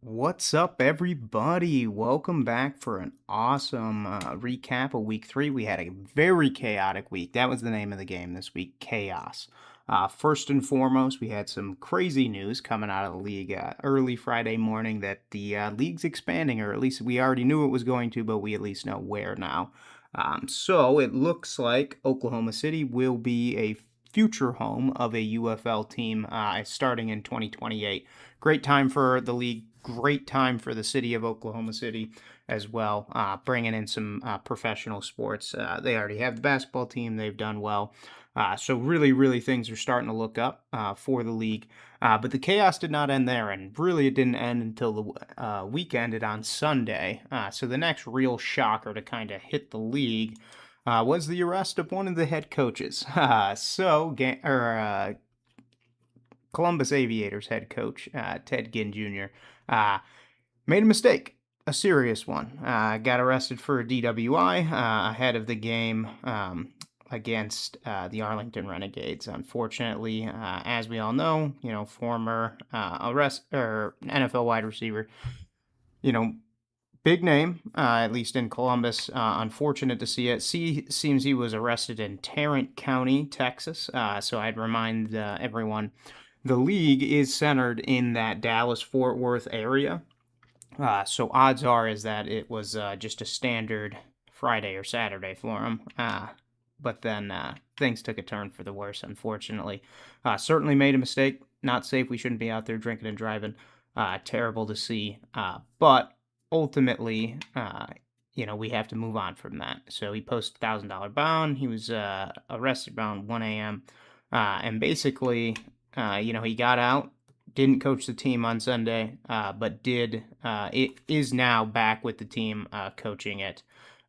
What's up, everybody? Welcome back for an awesome recap of week 3. We had a very chaotic week. That was the name of the game this week, chaos. First and foremost, we had some crazy news coming out of the league early Friday morning that the league's expanding, or at least we already knew it was going to, but we at least know where now. So it looks like Oklahoma City will be a future home of a UFL team starting in 2028. Great time for the league, great time for the city of Oklahoma City as well, bringing in some professional sports. They already have the basketball team, they've done well. So really, things are starting to look up for the league. But the chaos did not end there, and really it didn't end until the week ended on Sunday. So the next real shocker to kind of hit the league was the arrest of one of the head coaches. Columbus Aviators head coach, Ted Ginn Jr., made a mistake, a serious one. Got arrested for a DWI ahead of the game against the Arlington Renegades. Unfortunately, as we all know, former NFL wide receiver, big name, at least in Columbus. Unfortunate to see it. Seems he was arrested in Tarrant County, Texas. So I'd remind everyone, the league is centered in that Dallas-Fort Worth area. So odds are is that it was just a standard Friday or Saturday for him. But then things took a turn for the worse, unfortunately. Certainly made a mistake. Not safe. We shouldn't be out there drinking and driving. Terrible to see. But ultimately, we have to move on from that. So he posted $1,000 bond. He was arrested around 1 a.m. And basically, he got out, didn't coach the team on Sunday, but it is now back with the team coaching it.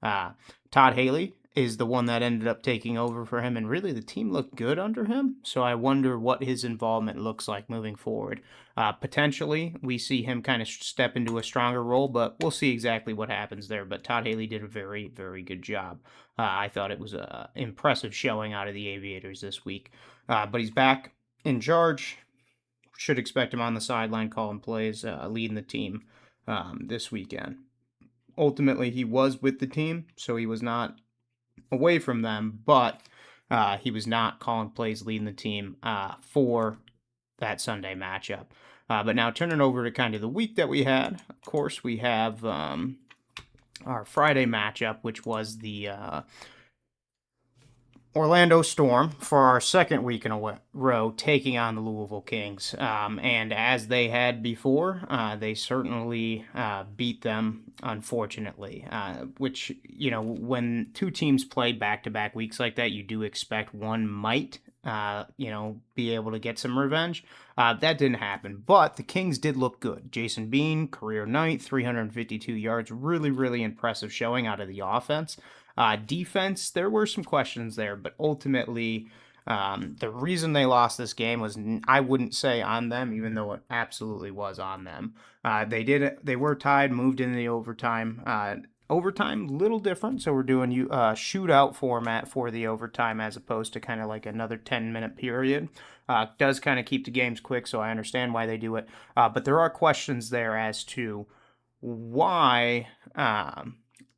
Todd Haley is the one that ended up taking over for him, and really the team looked good under him, so I wonder what his involvement looks like moving forward. Potentially, we see him kind of step into a stronger role, but we'll see exactly what happens there. But Todd Haley did a very, very good job. I thought it was an impressive showing out of the Aviators this week. But he's back in charge. Should expect him on the sideline calling plays, leading the team this weekend. Ultimately, he was with the team, so he was not away from them, but he was not calling plays, leading the team for that Sunday matchup. But now turning over to kind of the week that we had, of course, we have our Friday matchup, which was the Orlando Storm for our second week in a row taking on the Louisville Kings. And as they had before, they certainly beat them, unfortunately. Which, when two teams play back-to-back weeks like that, you do expect one might, be able to get some revenge. That didn't happen, but the Kings did look good. Jason Bean, career night, 352 yards, really impressive showing out of the offense. Defense, there were some questions there, but ultimately, the reason they lost this game was, I wouldn't say on them, even though it absolutely was on them. They were tied, moved into the overtime. Overtime, little different, so we're doing shootout format for the overtime as opposed to kind of like another 10-minute period. Does kind of keep the games quick, so I understand why they do it. But there are questions there as to why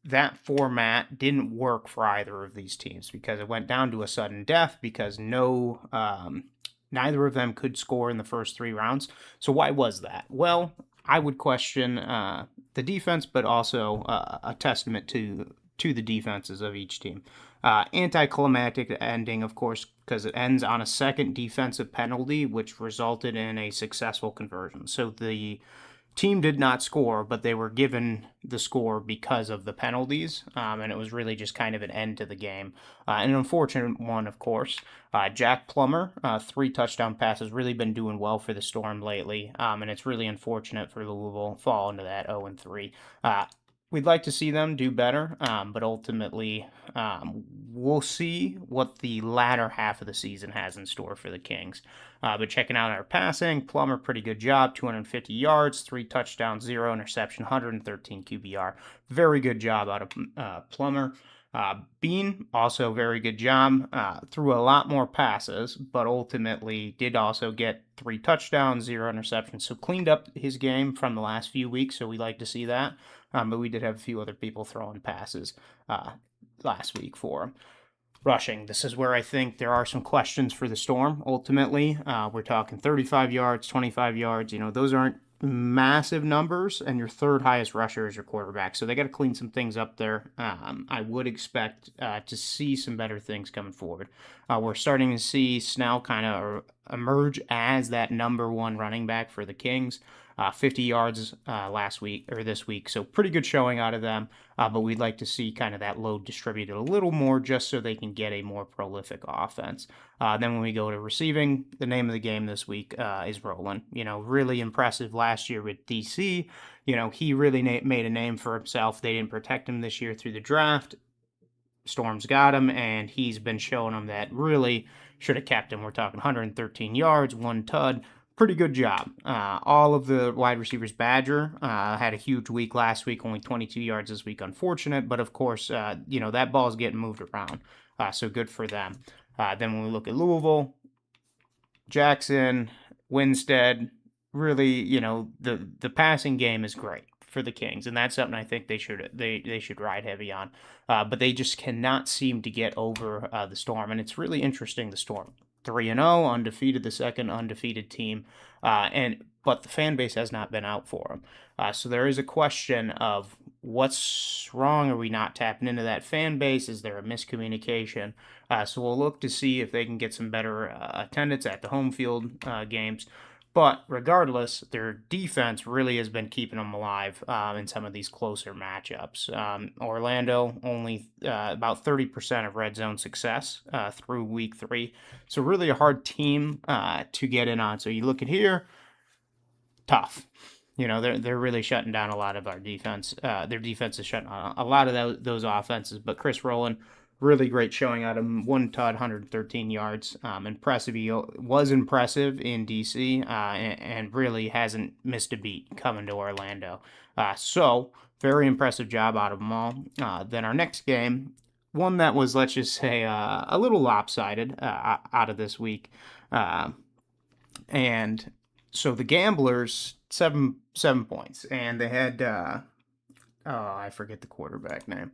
that format didn't work for either of these teams, because it went down to a sudden death because neither of them could score in the first 3 rounds. So why was that? Well, I would question the defense, but also a testament to the defenses of each team. Anticlimactic ending, of course, because it ends on a second defensive penalty, which resulted in a successful conversion. So the team did not score, but they were given the score because of the penalties, and it was really just kind of an end to the game. An unfortunate one, of course. Jack Plummer, 3 touchdown passes, really been doing well for the Storm lately, and it's really unfortunate for Louisville fall into that 0-3. We'd like to see them do better, but ultimately, we'll see what the latter half of the season has in store for the Kings. But checking out our passing, Plummer, pretty good job, 250 yards, 3 touchdowns, 0 interception, 113 QBR. Very good job out of Plummer. Bean, also very good job. Threw a lot more passes, but ultimately did also get 3 touchdowns, 0 interceptions. So cleaned up his game from the last few weeks. So we like to see that. But we did have a few other people throwing passes uh, last week for him. Rushing. This is where I think there are some questions for the Storm. Ultimately, we're talking 35 yards, 25 yards. Those aren't massive numbers, and your third highest rusher is your quarterback. So they got to clean some things up there. I would expect to see some better things coming forward. We're starting to see Snell kind of emerge as that number one running back for the Kings. 50 yards last week or this week, so pretty good showing out of them. But we'd like to see kind of that load distributed a little more just so they can get a more prolific offense. Then when we go to receiving, the name of the game this week is Roland. Really impressive last year with DC. He really made a name for himself. They didn't protect him this year through the draft. Storm's got him, and he's been showing them that really should have kept him. We're talking 113 yards, 1 tud. Pretty good job. All of the wide receivers, Badger had a huge week last week, only 22 yards this week. Unfortunate, but of course, that ball's getting moved around, so good for them. Then when we look at Louisville, Jackson, Winstead, really, the passing game is great for the Kings, and that's something I think they should ride heavy on. But they just cannot seem to get over the Storm, and it's really interesting. The Storm 3-0, undefeated, the second undefeated team, but the fan base has not been out for them. So there is a question of what's wrong. Are we not tapping into that fan base? Is there a miscommunication? So we'll look to see if they can get some better attendance at the home field games. But regardless, their defense really has been keeping them alive in some of these closer matchups. Orlando only about 30% of red zone success through week 3. So really a hard team to get in on. So you look at here, tough. They're really shutting down a lot of our defense. Their defense is shutting down a lot of those offenses. But Chris Rowland, really great showing out of him. 1 tud, 113 yards. Impressive. He was impressive in DC and really hasn't missed a beat coming to Orlando. So very impressive job out of them all. Then our next game, one that was, let's just say, a little lopsided out of this week. And so the Gamblers, seven points, and they had I forget the quarterback name.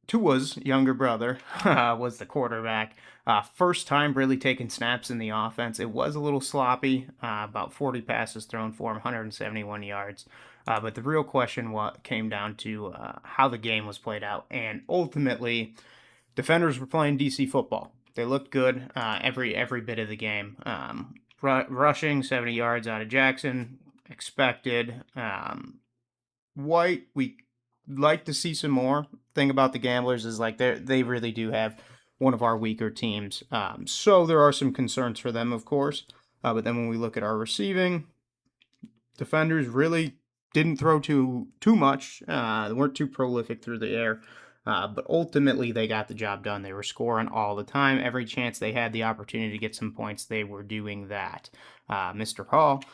Tua's younger brother was the quarterback. First time really taking snaps in the offense. It was a little sloppy. About 40 passes thrown for him, 171 yards. But the real question came down to how the game was played out, and ultimately, defenders were playing DC football. They looked good every bit of the game. Rushing 70 yards out of Jackson, expected. White, we like to see some more. Thing about the Gamblers is they really do have one of our weaker teams. So there are some concerns for them, of course. But then when we look at our receiving, defenders really didn't throw too much. They weren't too prolific through the air. But ultimately, they got the job done. They were scoring all the time. Every chance they had the opportunity to get some points, they were doing that. Mr. Hall,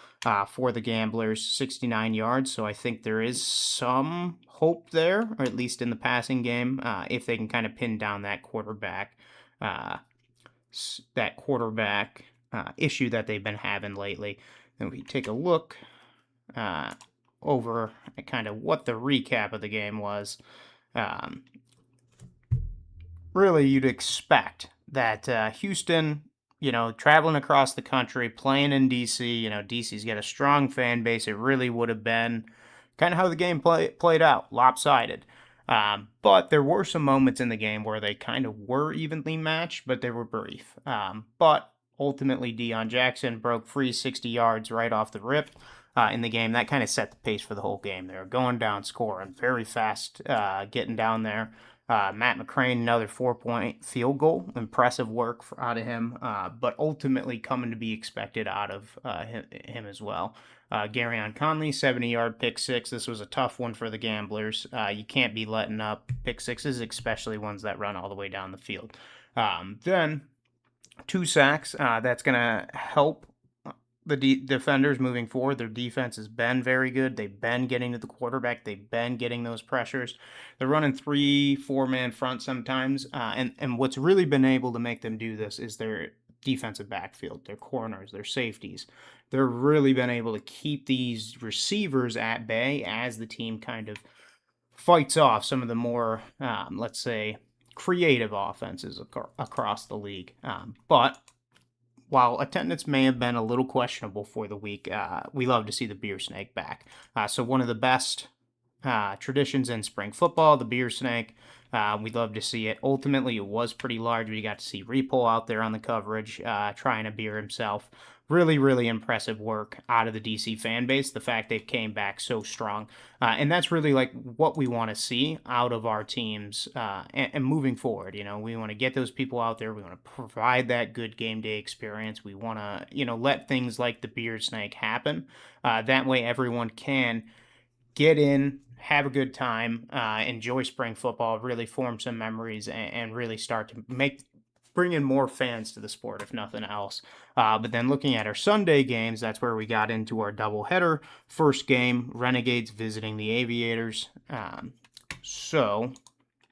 for the Gamblers, 69 yards. So I think there is some hope there, or at least in the passing game, if they can kind of pin down that quarterback issue that they've been having lately. And we take a look over at kind of what the recap of the game was. Really, you'd expect that Houston, traveling across the country, playing in DC, DC's got a strong fan base. It really would have been kind of how the game played out, lopsided. But there were some moments in the game where they kind of were evenly matched, but they were brief. But ultimately, Deion Jackson broke free 60 yards right off the rip in the game. That kind of set the pace for the whole game. They were going down, scoring very fast, getting down there. Matt McCrane, another 4-point field goal. Impressive work out of him, but ultimately coming to be expected out of him as well. Garyon Conley, 70-yard pick six. This was a tough one for the Gamblers. You can't be letting up pick sixes, especially ones that run all the way down the field. Then 2 sacks. That's going to help the defenders moving forward. Their defense has been very good. They've been getting to the quarterback. They've been getting those pressures. They're running 3-4 man front sometimes, and what's really been able to make them do this is their defensive backfield, their corners, their safeties. They're really been able to keep these receivers at bay as the team kind of fights off some of the more, let's say, creative offenses across the league. But while attendance may have been a little questionable for the week, we love to see the beer snake back. So one of the best traditions in spring football, the beer snake. We'd love to see it. Ultimately, it was pretty large. We got to see Repo out there on the coverage, trying a beer himself. Really, really impressive work out of the DC fan base. The fact they came back so strong, and that's really like what we want to see out of our teams, and moving forward. We want to get those people out there. We want to provide that good game day experience. We want to, let things like the beer snake happen. That way, everyone can get in, have a good time, enjoy spring football, really form some memories, and really start to bring in more fans to the sport, if nothing else. But then looking at our Sunday games, that's where we got into our doubleheader. First game, Renegades visiting the Aviators. So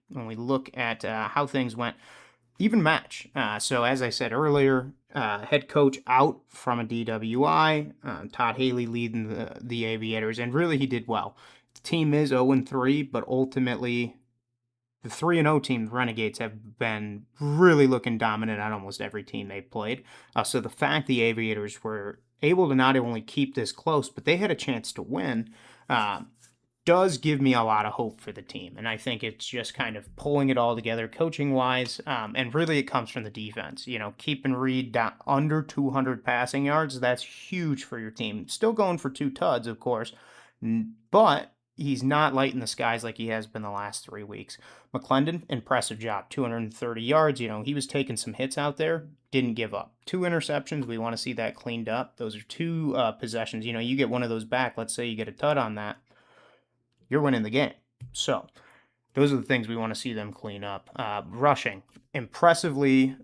when we look at how things went, even match. So as I said earlier, head coach out from a DWI. Todd Haley leading the Aviators, and really he did well. The team is 0-3, but ultimately the 3-0 team, the Renegades, have been really looking dominant on almost every team they've played. So the fact the Aviators were able to not only keep this close, but they had a chance to win, does give me a lot of hope for the team. And I think it's just kind of pulling it all together coaching-wise, and really it comes from the defense. Keeping Reed down under 200 passing yards, that's huge for your team. Still going for 2 tuds, of course, but he's not lighting the skies like he has been the last 3 weeks. McClendon, impressive job, 230 yards. He was taking some hits out there, didn't give up. 2 interceptions, we want to see that cleaned up. Those are 2 possessions. You get one of those back, let's say you get a tud on that, you're winning the game. So those are the things we want to see them clean up. Rushing, impressively,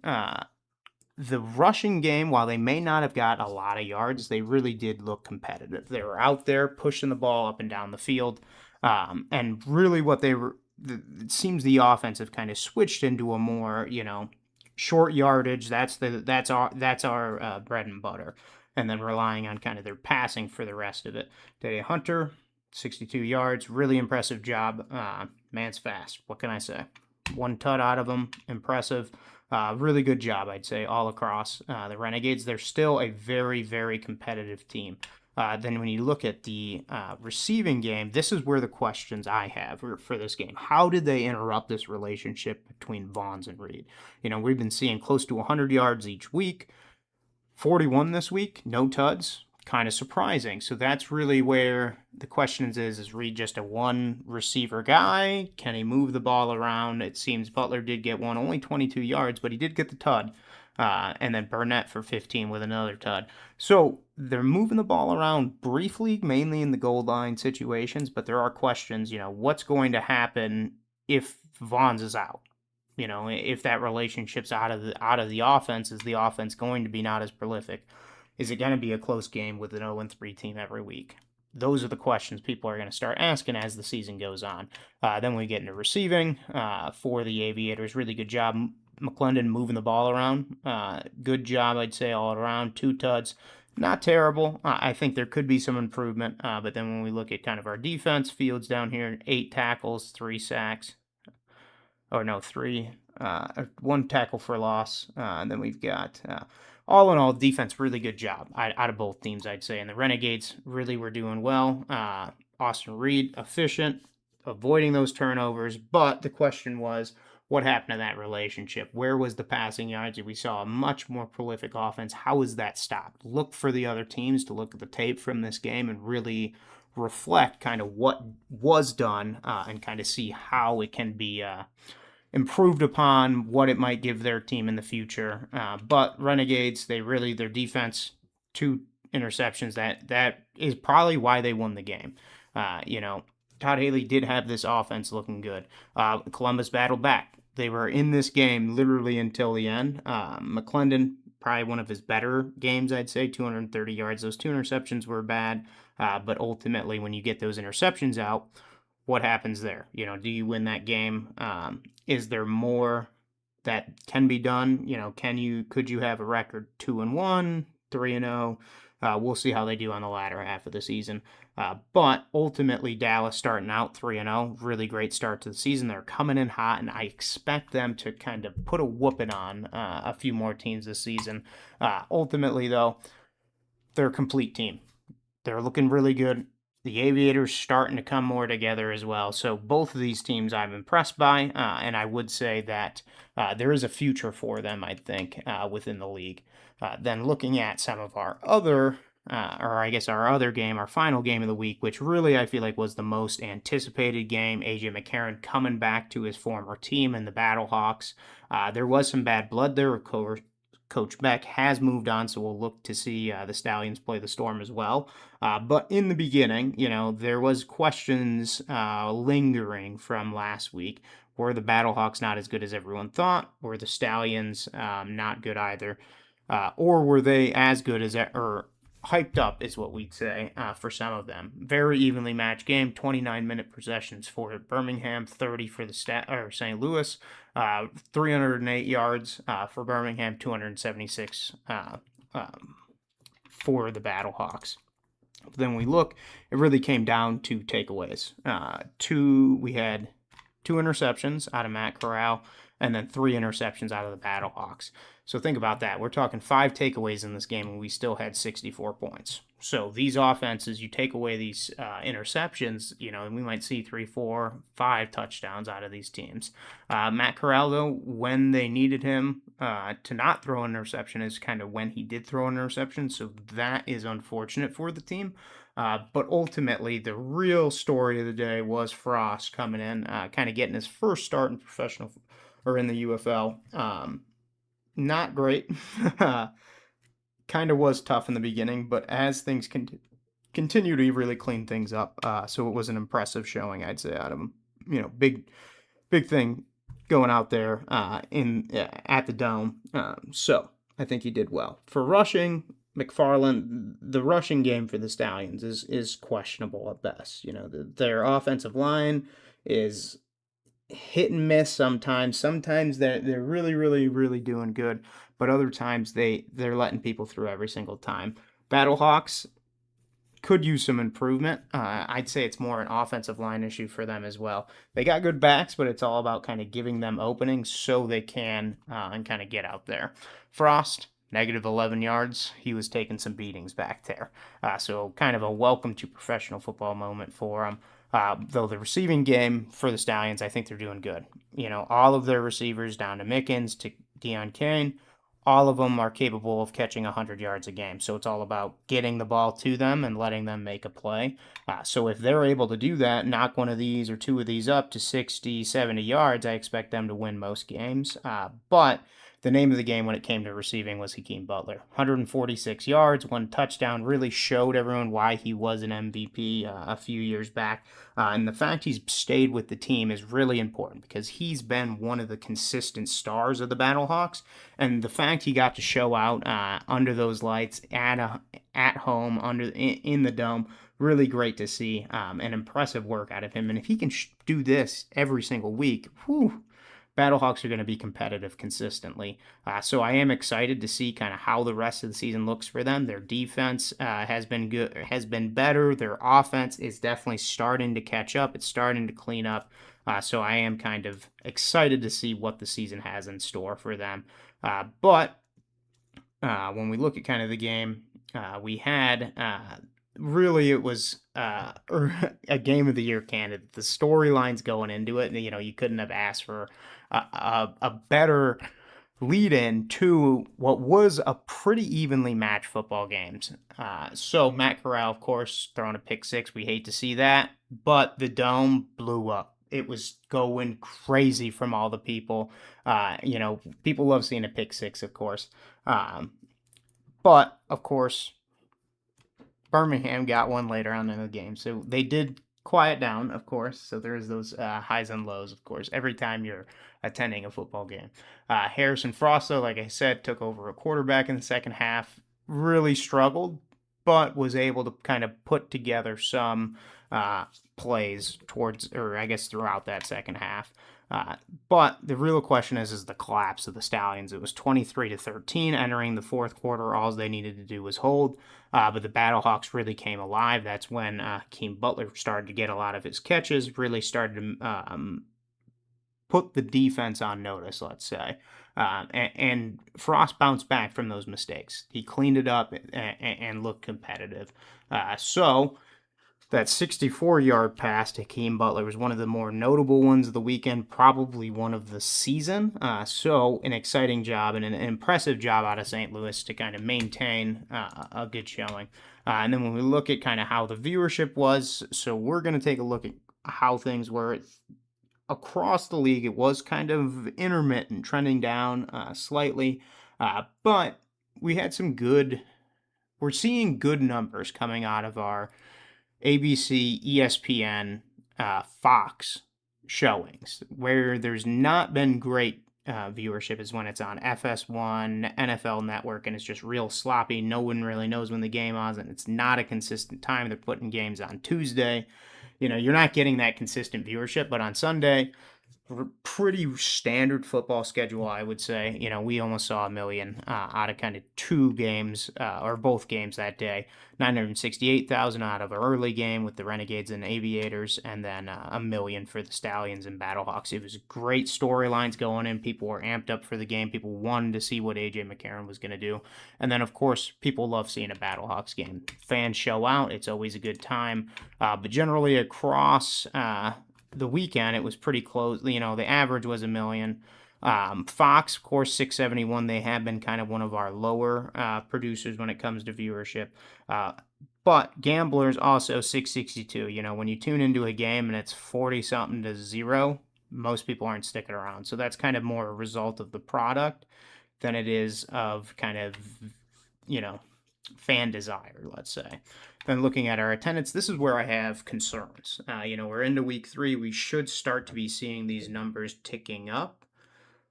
the rushing game, while they may not have got a lot of yards, they really did look competitive. They were out there pushing the ball up and down the field, and really what they were, it seems the offense have kind of switched into a more, short yardage. That's our bread and butter, and then relying on kind of their passing for the rest of it. Dede Hunter, 62 yards, really impressive job. Man's fast. What can I say? 1 tud out of him, impressive. Really good job, I'd say, all across. The Renegades, they're still a very, very competitive team. Then when you look at the receiving game, this is where the questions I have for this game. How did they interrupt this relationship between Vaughns and Reed? We've been seeing close to 100 yards each week. 41 this week, no tuds. Kind of surprising. So that's really where the question is Reed just a 1 receiver guy? Can he move the ball around? It seems Butler did get one, only 22 yards, but he did get the tud. And then Burnett for 15 with another tud. So they're moving the ball around briefly, mainly in the goal line situations, but there are questions, what's going to happen if Vaughns is out? If that relationship's out of the offense, is the offense going to be not as prolific? Is it going to be a close game with an 0-3 team every week? Those are the questions people are going to start asking as the season goes on. Then we get into receiving for the Aviators. Really good job, McClendon, moving the ball around. Good job, I'd say, all around. 2 tuds. Not terrible. I think there could be some improvement. But then when we look at kind of our defense, Fields down here, 8 tackles, 3 sacks. Or no, 3. 1 tackle for loss. And then we've got... all in all, defense, really good job out of both teams, I'd say. And the Renegades really were doing well. Austin Reed, efficient, avoiding those turnovers. But the question was, what happened to that relationship? Where was the passing yards? We saw a much more prolific offense. How is that stopped? Look for the other teams to look at the tape from this game and really reflect kind of what was done, and kind of see how it can be improved upon, what it might give their team in the future. But Renegades, their defense, 2 interceptions, that is probably why they won the game. Todd Haley did have this offense looking good. Columbus battled back. They were in this game literally until the end. McClendon probably one of his better games, I'd say, 230 yards. Those two interceptions were bad, but ultimately, when you get those interceptions out, what happens there? Do you win that game? Is there more that can be done? Could you have a record 2-1, 3-0? We'll see how they do on the latter half of the season. But ultimately, Dallas starting out 3-0, really great start to the season. They're coming in hot, and I expect them to kind of put a whooping on a few more teams this season. Ultimately, though, they're a complete team. They're looking really good. The Aviators starting to come more together as well. So both of these teams I'm impressed by, and I would say that there is a future for them, I think, within the league. Then looking at some of our other, or I guess our other game, our final game of the week, which really I feel like was the most anticipated game. AJ McCarron coming back to his former team in the Battlehawks. There was some bad blood there, of course. Coach Beck has moved on, so we'll look to see the Stallions play the Storm as well. But in the beginning, there was questions lingering from last week. Were the Battlehawks not as good as everyone thought? Were the Stallions not good either? Or were they as good as, or hyped up is what we'd say for some of them. Very evenly matched game, 29-minute possessions for Birmingham, 30 for the St. Louis, 308 yards for Birmingham, 276 for the Battlehawks. Then we look, it really came down to takeaways. We had 2 interceptions out of Matt Corral, and then 3 interceptions out of the Battlehawks. So think about that. We're talking 5 takeaways in this game, and we still had 64 points. So these offenses, you take away these interceptions, and we might see 3, 4, 5 touchdowns out of these teams. Matt Corral, though, when they needed him to not throw an interception is kind of when he did throw an interception. So that is unfortunate for the team. But ultimately, the real story of the day was Frost coming in, kind of getting his first start in professional or in the UFL. Not great. Kind of was tough in the beginning, but as things continue to really clean things up, so it was an impressive showing, I'd say, out of him. Big thing going out there at the Dome. So I think he did well. For rushing, McFarland, the rushing game for the Stallions is questionable at best. Their offensive line is hit and miss sometimes. Sometimes they're really, really, really doing good, but other times they're letting people through every single time. Battlehawks could use some improvement. I'd say it's more an offensive line issue for them as well. They got good backs, but it's all about kind of giving them openings so they can and kind of get out there. Frost, negative 11 yards. He was taking some beatings back there. So kind of a welcome to professional football moment for him. Though the receiving game for the Stallions, I think they're doing good. All of their receivers down to Mickens, to Deion Kane, all of them are capable of catching 100 yards a game. So it's all about getting the ball to them and letting them make a play. So if they're able to do that, knock one of these or 2 of these up to 60, 70 yards, I expect them to win most games. But the name of the game when it came to receiving was Hakeem Butler. 146 yards, 1 touchdown, really showed everyone why he was an MVP a few years back. And the fact he's stayed with the team is really important because he's been one of the consistent stars of the Battlehawks. And the fact he got to show out under those lights at home in the Dome, really great to see. An impressive work out of him. And if he can do this every single week, whew, Battlehawks are going to be competitive consistently. So I am excited to see kind of how the rest of the season looks for them. Their defense has been good, has been better. Their offense is definitely starting to catch up. It's starting to clean up. So I am kind of excited to see what the season has in store for them. But when we look at kind of the game, we had really it was a game of the year candidate. The storylines going into it, you couldn't have asked for a better lead in to what was a pretty evenly matched football games. So Matt Corral, of course, throwing a pick 6. We hate to see that, but the Dome blew up. It was going crazy from all the people. People love seeing a pick 6, of course. But of course, Birmingham got one later on in the game, so they did quiet down, of course. So there's those highs and lows, of course, every time you're attending a football game. Harrison Frost, though, like I said, took over a quarterback in the second half, really struggled, but was able to kind of put together some uh, plays towards, or I guess throughout that second half. But the real question is the collapse of the Stallions. It was 23-13 entering the fourth quarter. All they needed to do was hold. But the Battlehawks really came alive. That's when Hakeem Butler started to get a lot of his catches, really started to put the defense on notice, let's say. And Frost bounced back from those mistakes. He cleaned it up and looked competitive. So that 64-yard pass to Hakeem Butler was one of the more notable ones of the weekend, probably one of the season. So an exciting job and an impressive job out of St. Louis to kind of maintain a good showing. And then when we look at kind of how the viewership was, so we're going to take a look at how things were across the league. It was kind of intermittent, trending down slightly, but we had some good. We're seeing good numbers coming out of our ABC, ESPN, Fox showings. Where there's not been great viewership is when it's on FS1, NFL Network, and it's just real sloppy. No one really knows when the game is, and it's not a consistent time. They're putting games on Tuesday. You're not getting that consistent viewership, but on Sunday, pretty standard football schedule, I would say. We almost saw a million out of kind of two games or both games that day. 968,000 out of an early game with the Renegades and Aviators, and then a million for the Stallions and Battlehawks. It was great storylines going in. People were amped up for the game. People wanted to see what AJ McCarron was going to do. And then, of course, people love seeing a Battlehawks game. Fans show out. It's always a good time. But generally across the weekend, it was pretty close. The average was a million. Fox, of course, 671. They have been kind of one of our lower producers when it comes to viewership. But Gamblers also 662. When you tune into a game and it's 40 something to 0, most people aren't sticking around. So that's kind of more a result of the product than it is of kind of, fan desire, let's say. Then looking at our attendance, this is where I have concerns. We're into week 3. We should start to be seeing these numbers ticking up,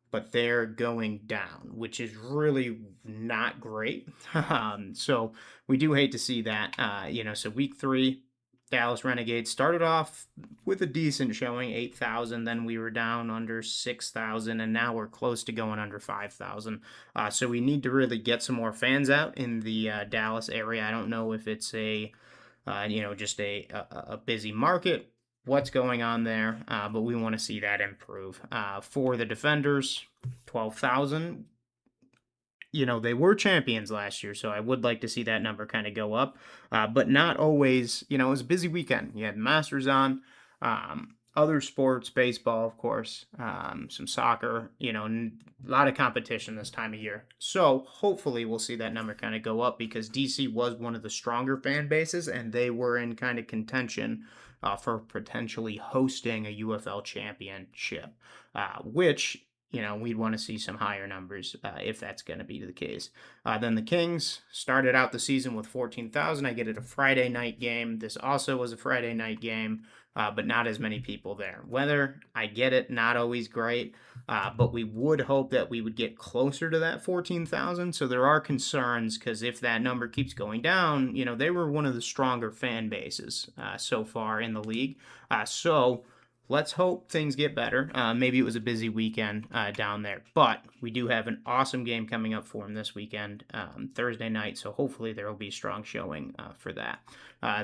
but they're going down, which is really not great. So we do hate to see that. So week 3, Dallas Renegades started off with a decent showing, 8,000. Then we were down under 6,000, and now we're close to going under 5,000. So we need to really get some more fans out in the Dallas area. I don't know if it's just a busy market, what's going on there, but we want to see that improve. For the Defenders, 12,000. They were champions last year, so I would like to see that number kind of go up, but not always. It was a busy weekend. You had Masters on, other sports, baseball, of course, some soccer, a lot of competition this time of year. So hopefully we'll see that number kind of go up, because DC was one of the stronger fan bases, and they were in kind of contention for potentially hosting a UFL championship, which we'd want to see some higher numbers if that's going to be the case. Then the Kings started out the season with 14,000. I get it, a Friday night game. This also was a Friday night game, but not as many people there. Weather, I get it, not always great, but we would hope that we would get closer to that 14,000. So there are concerns, because if that number keeps going down, they were one of the stronger fan bases so far in the league. So let's hope things get better. Maybe it was a busy weekend down there, but we do have an awesome game coming up for them this weekend, Thursday night, so hopefully there will be a strong showing for that.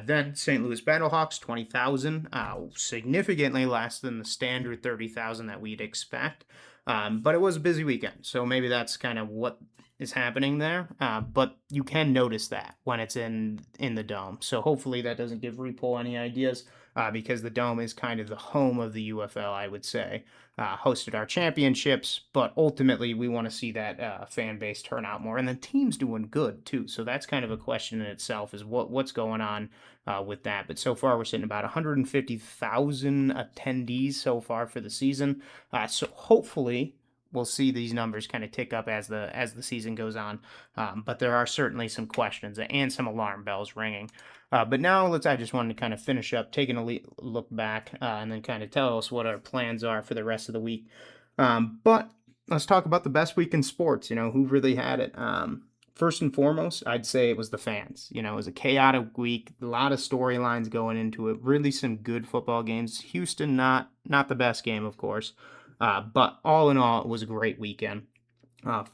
Then St. Louis Battlehawks, 20,000, significantly less than the standard 30,000 that we'd expect, but it was a busy weekend, so maybe that's kind of what is happening there, but you can notice that when it's in the Dome, so hopefully that doesn't give Repol any ideas. Because the Dome is kind of the home of the UFL, I would say. Hosted our championships, but ultimately we want to see that fan base turn out more. And the team's doing good, too. So that's kind of a question in itself, is what's going on with that. But so far we're sitting about 150,000 attendees so far for the season. So hopefully we'll see these numbers kind of tick up as the season goes on. But there are certainly some questions and some alarm bells ringing. But now I just wanted to kind of finish up, taking a look back, and then kind of tell us what our plans are for the rest of the week. But let's talk about the best week in sports. Who really had it. First and foremost, I'd say it was the fans. It was a chaotic week, a lot of storylines going into it, really some good football games. Houston, not the best game, of course, but all in all, it was a great weekend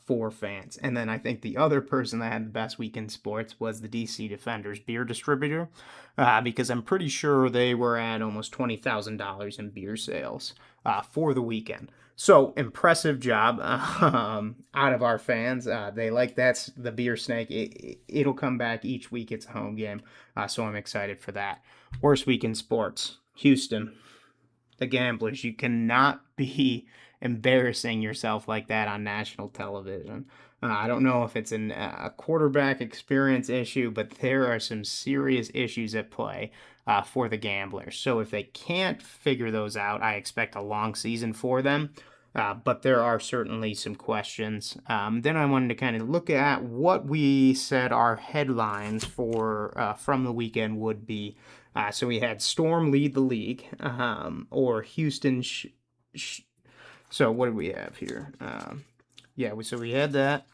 for fans. And then I think the other person that had the best week in sports was the DC Defenders beer distributor, because I'm pretty sure they were at almost $20,000 in beer sales for the weekend. So impressive job out of our fans. They like that's the beer snake. It'll come back each week. It's a home game, so I'm excited for that. Worst week in sports, Houston, the Gamblers. You cannot be embarrassing yourself like that on national television. I don't know if it's a quarterback experience issue, but there are some serious issues at play for the Gamblers. So if they can't figure those out, I expect a long season for them. But there are certainly some questions. Then I wanted to kind of look at what we said our headlines for from the weekend would be. So we had Storm lead the league, or Houston. So what do we have here? So we had that.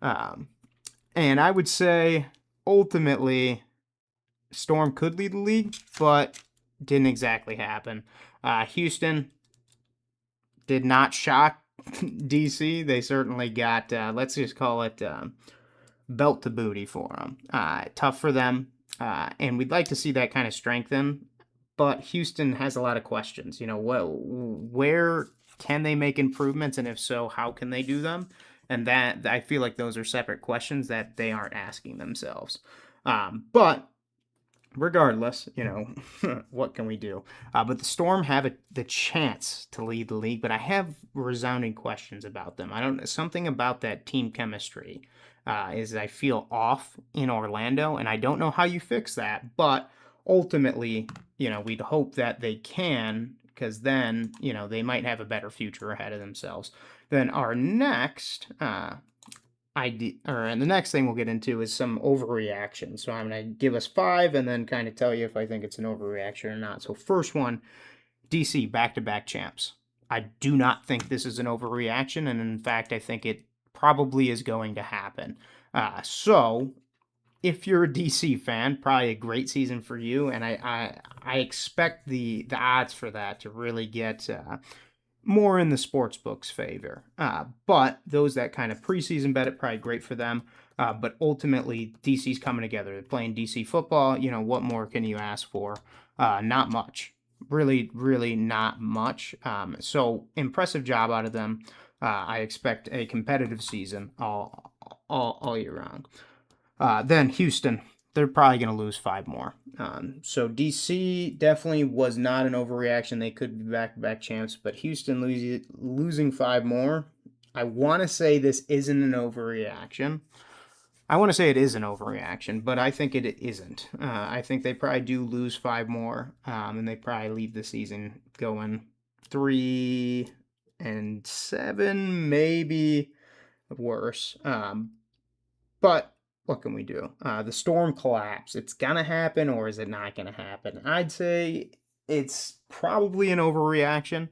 And I would say ultimately Storm could lead the league, but didn't exactly happen. Houston did not shock DC. They certainly got, let's just call it belt to booty for them. Tough for them. And we'd like to see that kind of strengthen. But Houston has a lot of questions. Where can they make improvements? And if so, how can they do them? And that I feel like those are separate questions that they aren't asking themselves. But regardless, what can we do? But the Storm have the chance to lead the league, but I have resounding questions about them. Something about that team chemistry is I feel off in Orlando, and I don't know how you fix that, but ultimately, we'd hope that they can, because then, they might have a better future ahead of themselves. Then our next and the next thing we'll get into is some overreaction. So I'm going to give us 5 and then kind of tell you if I think it's an overreaction or not. So first one, DC back-to-back champs. I do not think this is an overreaction, and in fact, I think it probably is going to happen. So if you're a DC fan, probably a great season for you, and I expect the odds for that to really get more in the sports book's favor. But those that kind of preseason bet it, probably great for them. But ultimately, DC's coming together. They're playing DC football. What more can you ask for? Not much. Really, really not much. So impressive job out of them. I expect a competitive season all year round. Then Houston. They're probably going to lose 5 more. So DC definitely was not an overreaction. They could be back-to-back champs, but Houston losing 5 more. I want to say this isn't an overreaction. I want to say it is an overreaction, but I think it isn't. I think they probably do lose 5 more, and they probably leave the season going 3-7, maybe worse. But what can we do? The Storm collapse. It's going to happen, or is it not going to happen? I'd say it's probably an overreaction.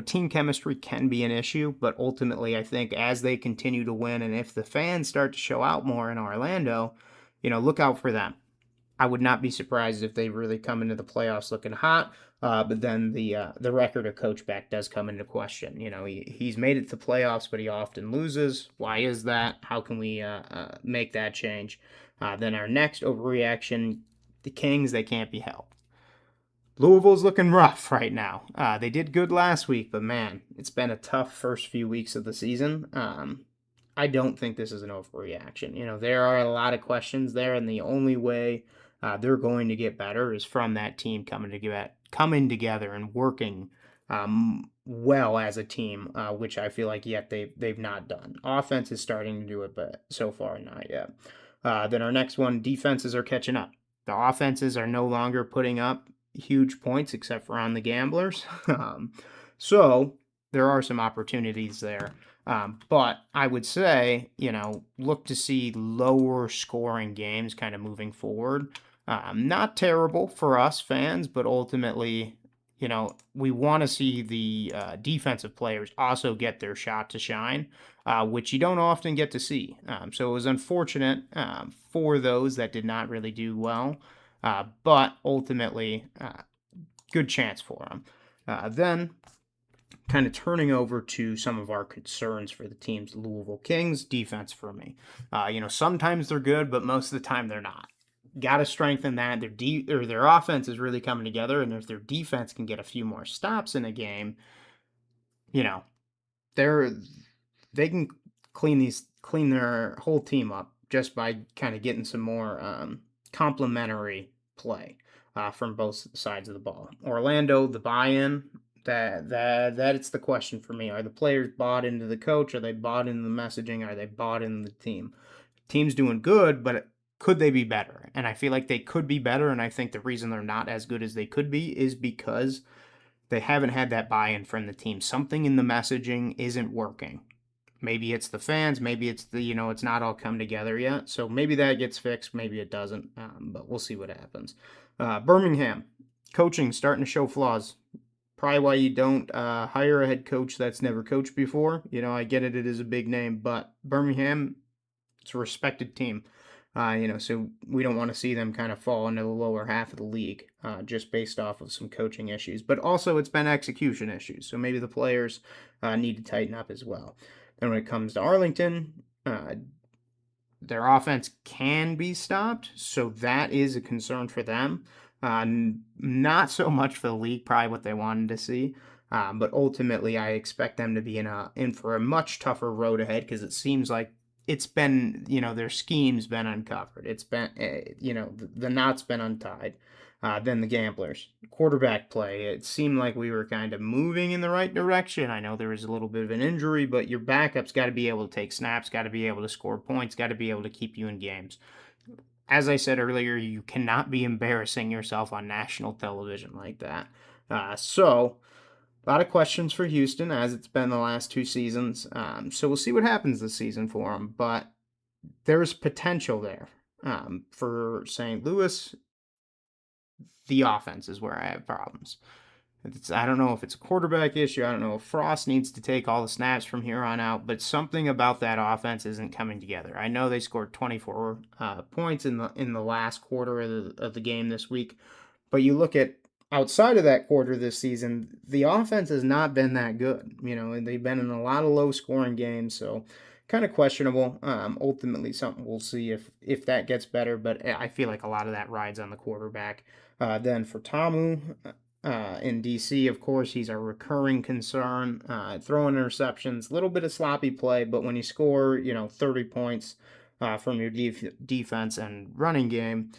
Team chemistry can be an issue, but ultimately I think as they continue to win, and if the fans start to show out more in Orlando, look out for them. I would not be surprised if they really come into the playoffs looking hot, but then the record of Coach Beck does come into question. He's made it to playoffs, but he often loses. Why is that? How can we make that change? Then our next overreaction, the Kings, they can't be helped. Louisville's looking rough right now. They did good last week, but man, it's been a tough first few weeks of the season. I don't think this is an overreaction. There are a lot of questions there, and the only way they're going to get better is from that team coming together and working well as a team, which I feel like yet they've not done. Offense is starting to do it, but so far not yet. Then our next one, defenses are catching up. The offenses are no longer putting up huge points except for on the Gamblers. So there are some opportunities there. But I would say, look to see lower scoring games kind of moving forward. Not terrible for us fans, but ultimately, we want to see the defensive players also get their shot to shine, which you don't often get to see. So it was unfortunate for those that did not really do well, but ultimately, good chance for them. Then kind of turning over to some of our concerns for the teams, Louisville Kings defense for me. Sometimes they're good, but most of the time they're not. Got to strengthen that. Their offense is really coming together, and if their defense can get a few more stops in a game, you know, they're they can clean their whole team up just by kind of getting some more complementary play from both sides of the ball. Orlando, the buy-in, that it's the question for me. Are the players bought into the coach? Are they bought into the messaging? Are they bought into the team? Team's doing good, but could they be better? And I feel like they could be better, and I think the reason they're not as good as they could be is because they haven't had that buy-in from the team. Something in the messaging isn't working. Maybe it's the fans, maybe it's it's not all come together yet. So maybe that gets fixed, maybe it doesn't, but we'll see what happens. Birmingham, coaching starting to show flaws. Probably why you don't hire a head coach that's never coached before. I get it is a big name, but Birmingham, it's a respected team. So we don't want to see them kind of fall into the lower half of the league just based off of some coaching issues. But also, it's been execution issues. So maybe the players need to tighten up as well. Then when it comes to Arlington, their offense can be stopped. So that is a concern for them. Not so much for the league, probably what they wanted to see. But ultimately, I expect them to be in for a much tougher road ahead because it seems like it's been, their scheme's been uncovered. It's been, the knot's been untied. Then the Gamblers. Quarterback play. It seemed like we were kind of moving in the right direction. I know there was a little bit of an injury, but your backup's got to be able to take snaps, got to be able to score points, got to be able to keep you in games. As I said earlier, you cannot be embarrassing yourself on national television like that. So a lot of questions for Houston, as it's been the last 2 seasons. So we'll see what happens this season for them. But there's potential there. For St. Louis, the offense is where I have problems. I don't know if it's a quarterback issue. I don't know if Frost needs to take all the snaps from here on out, but something about that offense isn't coming together. I know they scored 24 points in the last quarter of the game this week, but you look at outside of that quarter this season, the offense has not been that good. And they've been in a lot of low-scoring games, so kind of questionable. Ultimately, something we'll see if that gets better, but I feel like a lot of that rides on the quarterback. Then for Tamu in DC, of course, he's a recurring concern. Throwing interceptions, a little bit of sloppy play, but when you score, 30 points from your defense and running game,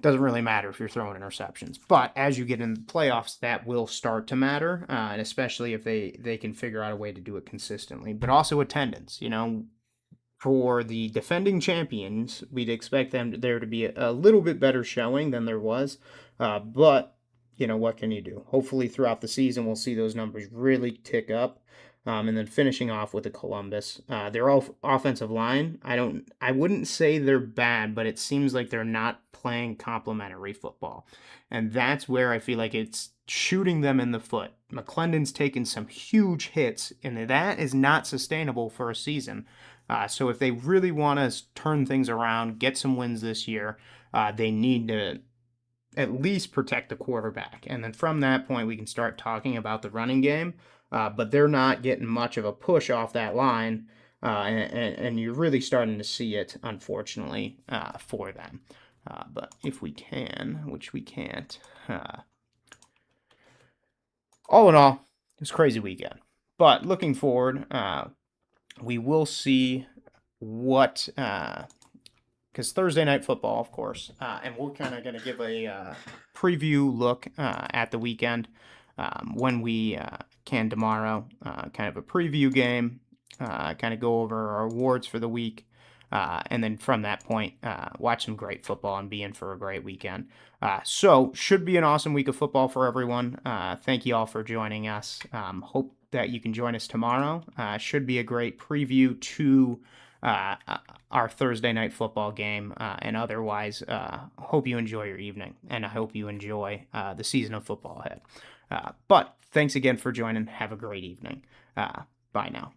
doesn't really matter if you're throwing interceptions. But as you get into the playoffs, that will start to matter, and especially if they can figure out a way to do it consistently. But also attendance, for the defending champions, we'd expect there to be a little bit better showing than there was. But, what can you do? Hopefully throughout the season, we'll see those numbers really tick up. And then finishing off with the Columbus, their offensive line. I wouldn't say they're bad, but it seems like they're not playing complementary football, and that's where I feel like it's shooting them in the foot. McClendon's taken some huge hits, and that is not sustainable for a season. So if they really want to turn things around, get some wins this year, they need to at least protect the quarterback. And then from that point, we can start talking about the running game. But they're not getting much of a push off that line. And you're really starting to see it, unfortunately, for them. But if we can, which we can't, all in all, it's a crazy weekend. But looking forward, we will see what, because Thursday night football, of course, and we're kind of going to give a preview look at the weekend when we can tomorrow, kind of a preview game, kind of go over our awards for the week, and then from that point, watch some great football and be in for a great weekend. So should be an awesome week of football for everyone. Thank you all for joining us. Hope that you can join us tomorrow. Should be a great preview to our Thursday night football game. And otherwise, hope you enjoy your evening, and I hope you enjoy the season of football ahead. But thanks again for joining. Have a great evening. Bye now.